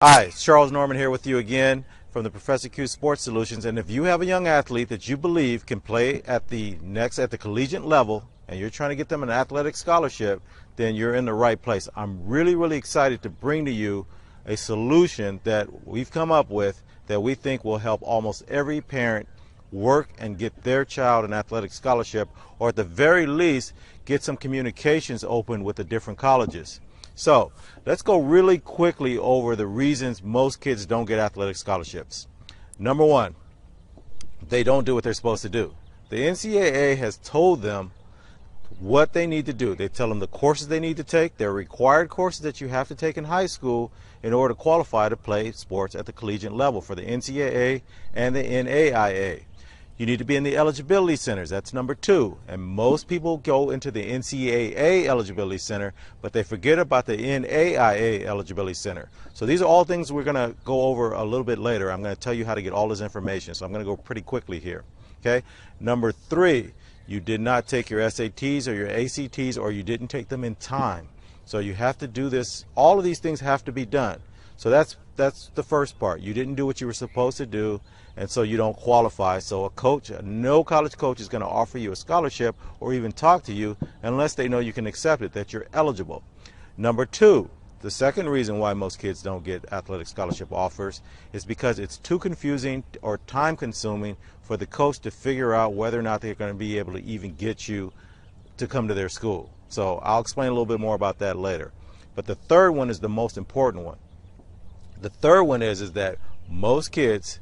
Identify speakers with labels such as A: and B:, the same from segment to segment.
A: Hi, it's Charles Norman here with you again from the Professor Q Sports Solutions. And if you have a young athlete that you believe can play at the collegiate level and you're trying to get them an athletic scholarship, then you're in the right place. I'm really excited to bring to you a solution that we've come up with that we think will help almost every parent work and get their child an athletic scholarship, or at the very least get some communications open with the different colleges. So let's go really quickly over the reasons most kids don't get athletic scholarships. Number one, they don't do what they're supposed to do. The NCAA has told them what they need to do. They tell them the courses they need to take. They're required courses that you have to take in high school in order to qualify to play sports at the collegiate level for the NCAA and the NAIA. You need to be in the eligibility centers. That's number two. And most people go into the NCAA eligibility center, but they forget about the NAIA eligibility center. So these are all things we're going to go over a little bit later. I'm going to tell you how to get all this information. So I'm going to go pretty quickly here. Okay. Number three, you did not take your SATs or your ACTs, or you didn't take them in time. So you have to do this. All of these things have to be done. So that's the first part. You didn't do what you were supposed to do, and so you don't qualify. So a coach, no college coach is going to offer you a scholarship or even talk to you unless they know you can accept it, that you're eligible. Number two, the second reason why most kids don't get athletic scholarship offers is because it's too confusing or time consuming for the coach to figure out whether or not they're going to be able to even get you to come to their school. So I'll explain a little bit more about that later. But the third one is the most important one. The third one is that most kids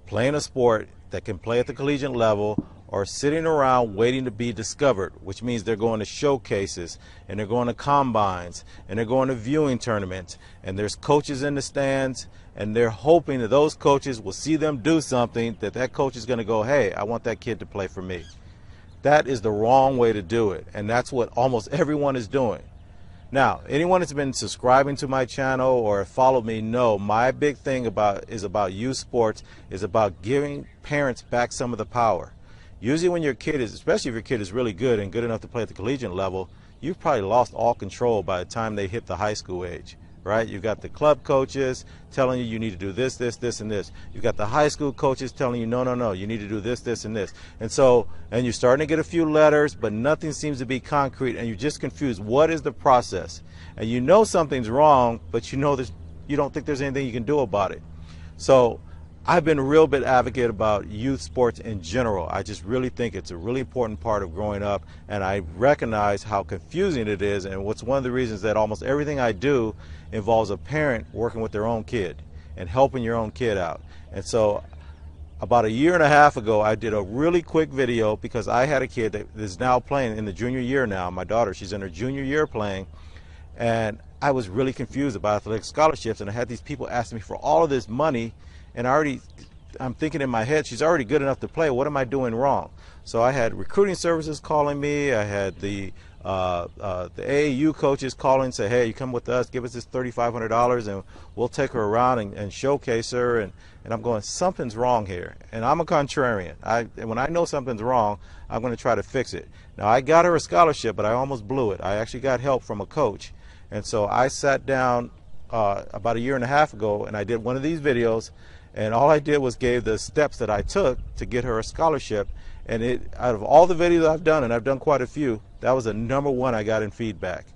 A: playing a sport that can play at the collegiate level are sitting around waiting to be discovered, which means they're going to showcases and they're going to combines and they're going to viewing tournaments, and there's coaches in the stands, and they're hoping that those coaches will see them do something that coach is going to go, hey, I want that kid to play for me. That is the wrong way to do it, and that's what almost everyone is doing. Now, anyone that's been subscribing to my channel or followed me know my big thing is about youth sports, is about giving parents back some of the power. Usually when your kid is, especially if your kid is really good and good enough to play at the collegiate level, you've probably lost all control by the time they hit the high school age, right? You've got the club coaches telling you need to do this, and this. You've got the high school coaches telling you, no, you need to do this, and this. And you're starting to get a few letters, but nothing seems to be concrete, and you're just confused. What is the process? And you know something's wrong, but you don't think there's anything you can do about it. So I've been a real big advocate about youth sports in general. I just really think it's a really important part of growing up, and I recognize how confusing it is, and what's one of the reasons that almost everything I do involves a parent working with their own kid and helping your own kid out. And so about a year and a half ago, I did a really quick video because I had a kid that is now playing in the junior year now. My daughter, she's in her junior year playing, and I was really confused about athletic scholarships, and I had these people asking me for all of this money, and I'm thinking in my head, she's already good enough to play. What am I doing wrong? So I had recruiting services calling me. I had the AAU coaches calling, say, hey, you come with us, give us this $3,500, and we'll take her around and showcase her. And I'm going, something's wrong here. And I'm a contrarian. When I know something's wrong, I'm going to try to fix it. Now, I got her a scholarship, but I almost blew it. I actually got help from a coach. And so I sat down about a year and a half ago, and I did one of these videos. And all I did was gave the steps that I took to get her a scholarship. And out of all the videos I've done, and I've done quite a few, that was the number one I got in feedback.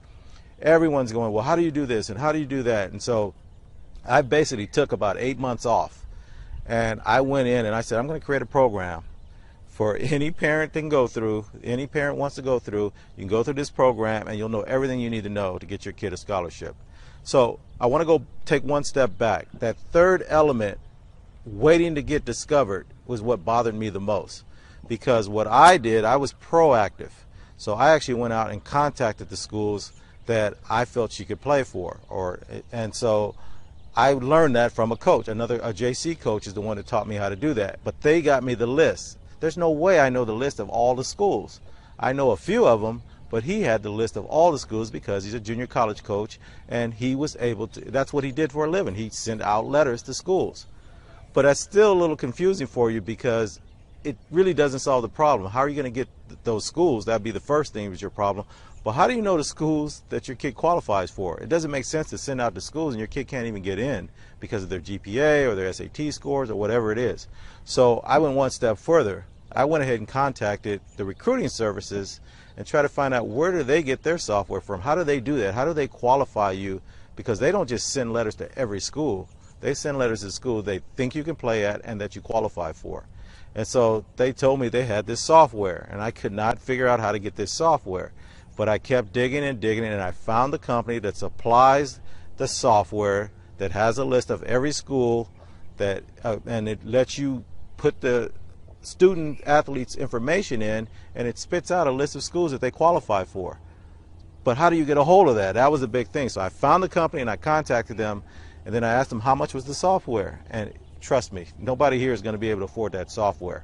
A: Everyone's going, well, how do you do this and how do you do that? And so I basically took about 8 months off. And I went in and I said, I'm going to create a program for any parent that can go through, any parent wants to go through. You can go through this program and you'll know everything you need to know to get your kid a scholarship. So I want to go take one step back. That third element, waiting to get discovered, was what bothered me the most, because what I did, I was proactive. So I actually went out and contacted the schools that I felt she could play for, and so I learned that from a coach. A JC coach is the one that taught me how to do that, but they got me the list. There's no way I know the list of all the schools. I know a few of them, but he had the list of all the schools because he's a junior college coach, and he was able to, that's what he did for a living. He sent out letters to schools. But that's still a little confusing for you because it really doesn't solve the problem. How are you going to get those schools? That'd be the first thing was your problem. But how do you know the schools that your kid qualifies for? It doesn't make sense to send out to schools and your kid can't even get in because of their GPA or their SAT scores or whatever it is. So I went one step further. I went ahead and contacted the recruiting services and try to find out where do they get their software from? How do they do that? How do they qualify you? Because they don't just send letters to every school. They send letters to schools they think you can play at and that you qualify for. And so they told me they had this software, and I could not figure out how to get this software. But I kept digging and digging, and I found the company that supplies the software that has a list of every school that, and it lets you put the student athletes' information in, and it spits out a list of schools that they qualify for. But how do you get a hold of that? That was a big thing. So I found the company and I contacted them, and then I asked them how much was the software. And trust me, nobody here is going to be able to afford that software.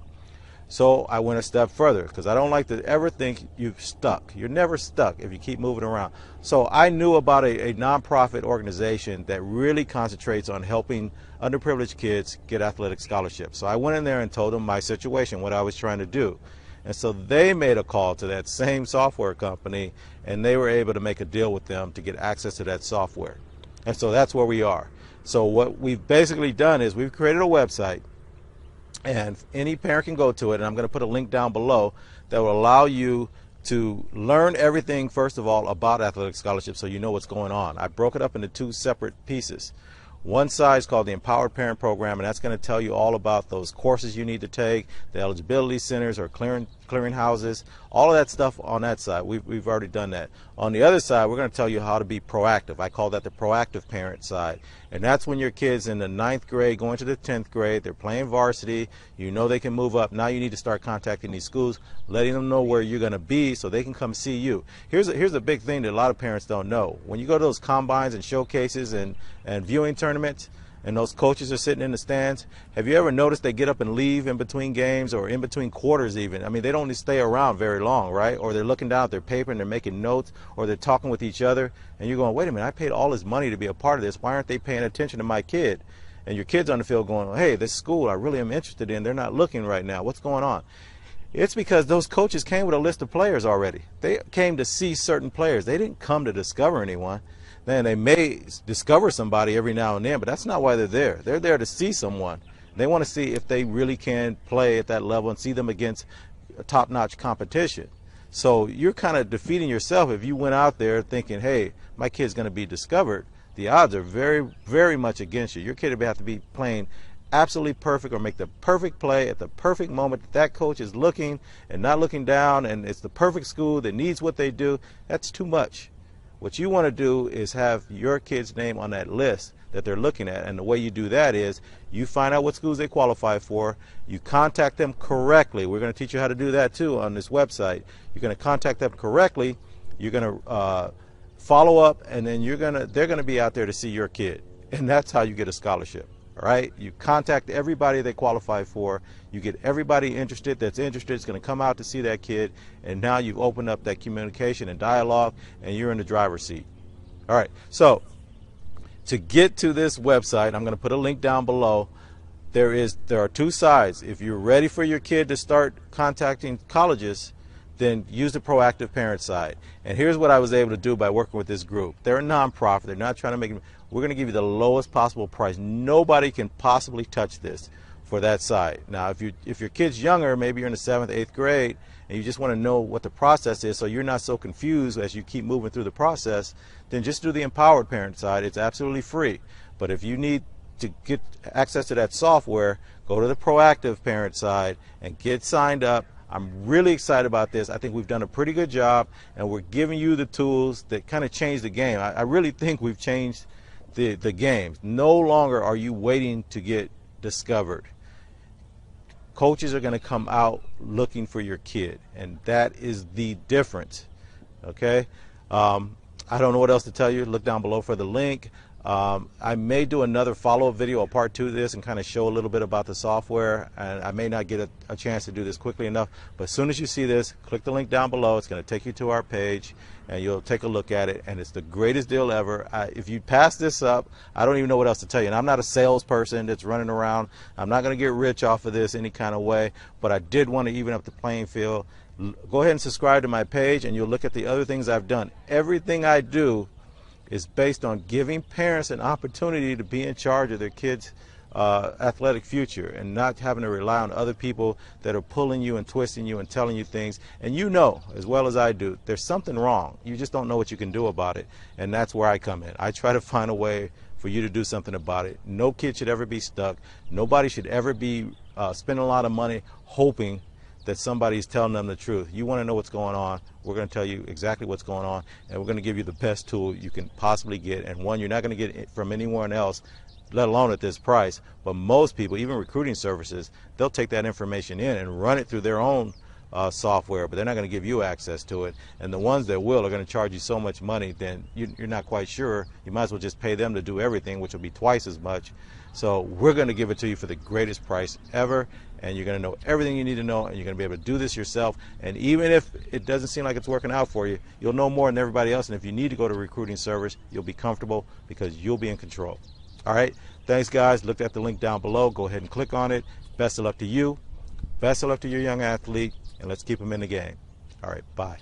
A: So I went a step further because I don't like to ever think you're stuck. You're never stuck if you keep moving around. So I knew about a nonprofit organization that really concentrates on helping underprivileged kids get athletic scholarships. So I went in there and told them my situation, what I was trying to do. And so they made a call to that same software company, and they were able to make a deal with them to get access to that software. And so that's where we are. So what we've basically done is we've created a website, and any parent can go to it, and I'm going to put a link down below that will allow you to learn everything, first of all, about athletic scholarships so you know what's going on. I broke it up into two separate pieces. One side is called the Empowered Parent Program, and that's going to tell you all about those courses you need to take, the eligibility centers or clearing houses, all of that stuff on that side. We've already done that. On the other side, we're going to tell you how to be proactive. I call that the proactive parent side. And that's when your kid's in the 9th grade, going to the 10th grade, they're playing varsity, you know they can move up. Now you need to start contacting these schools, letting them know where you're going to be so they can come see you. Here's a big thing that a lot of parents don't know. When you go to those combines and showcases and viewing tournaments, and those coaches are sitting in the stands, have you ever noticed they get up and leave in between games or in between quarters even? I mean, they don't stay around very long, right? Or they're looking down at their paper and they're making notes, or they're talking with each other, and you're going, wait a minute, I paid all this money to be a part of this. Why aren't they paying attention to my kid? And your kid's on the field going, hey, this school I really am interested in, they're not looking right now. What's going on? It's because those coaches came with a list of players already. They came to see certain players. They didn't come to discover anyone. Then they may discover somebody every now and then, but that's not why they're there. They're there to see someone. They want to see if they really can play at that level and see them against top-notch competition. So you're kind of defeating yourself if you went out there thinking, hey, my kid's going to be discovered. The odds are very, very much against you. Your kid will have to be playing absolutely perfect or make the perfect play at the perfect moment that coach is looking and not looking down, and it's the perfect school that needs what they do. That's too much. What you want to do is have your kid's name on that list that they're looking at, and the way you do that is you find out what schools they qualify for, you contact them correctly. We're going to teach you how to do that too on this website. You're going to contact them correctly, you're going to follow up, and then they're going to be out there to see your kid, and that's how you get a scholarship. All right, you contact everybody they qualify for, you get everybody interested that's interested is going to come out to see that kid, and now you've opened up that communication and dialogue, and you're in the driver's seat. All right, so to get to this website, I'm going to put a link down below. There are two sides. If you're ready for your kid to start contacting colleges, then use the proactive parent side. And here's what I was able to do by working with this group. They're a nonprofit. They're not trying to make. We're going to give you the lowest possible price. Nobody can possibly touch this for that side. Now, if your kid's younger, maybe you're in the 7th, 8th grade, and you just want to know what the process is so you're not so confused as you keep moving through the process, then just do the empowered parent side. It's absolutely free. But if you need to get access to that software, go to the proactive parent side and get signed up. I'm really excited about this. I think we've done a pretty good job, and we're giving you the tools that kind of change the game. I really think we've changed the game. No longer are you waiting to get discovered. Coaches are going to come out looking for your kid, and that is the difference. Okay? I don't know what else to tell you. Look down below for the link. I may do another follow-up video, a part 2 of this, and kind of show a little bit about the software, and I may not get a chance to do this quickly enough, but as soon as you see this, click the link down below. It's going to take you to our page, and you'll take a look at it, and it's the greatest deal ever. If you pass this up, I don't even know what else to tell you, and I'm not a salesperson that's running around. I'm not going to get rich off of this any kind of way, but I did want to even up the playing field. Go ahead and subscribe to my page, and you'll look at the other things I've done. Everything I do is based on giving parents an opportunity to be in charge of their kids' athletic future, and not having to rely on other people that are pulling you and twisting you and telling you things. And you know as well as I do, there's something wrong. You just don't know what you can do about it, and that's where I come in. I try to find a way for you to do something about it. No kid should ever be stuck. Nobody should ever be spending a lot of money hoping that somebody's telling them the truth. You want to know what's going on, we're going to tell you exactly what's going on, and we're going to give you the best tool you can possibly get, and one you're not going to get it from anyone else, let alone at this price. But most people, even recruiting services, they'll take that information in and run it through their own software, but they're not going to give you access to it. And the ones that will are going to charge you so much money, then you're not quite sure. You might as well just pay them to do everything, which will be twice as much. So we're going to give it to you for the greatest price ever, and you're going to know everything you need to know, and you're going to be able to do this yourself. And even if it doesn't seem like it's working out for you, you'll know more than everybody else. And if you need to go to a recruiting service, you'll be comfortable because you'll be in control. All right, thanks guys. Look at the link down below. Go ahead and click on it. Best of luck to you. Best of luck to your young athlete, and let's keep them in the game. All right, bye.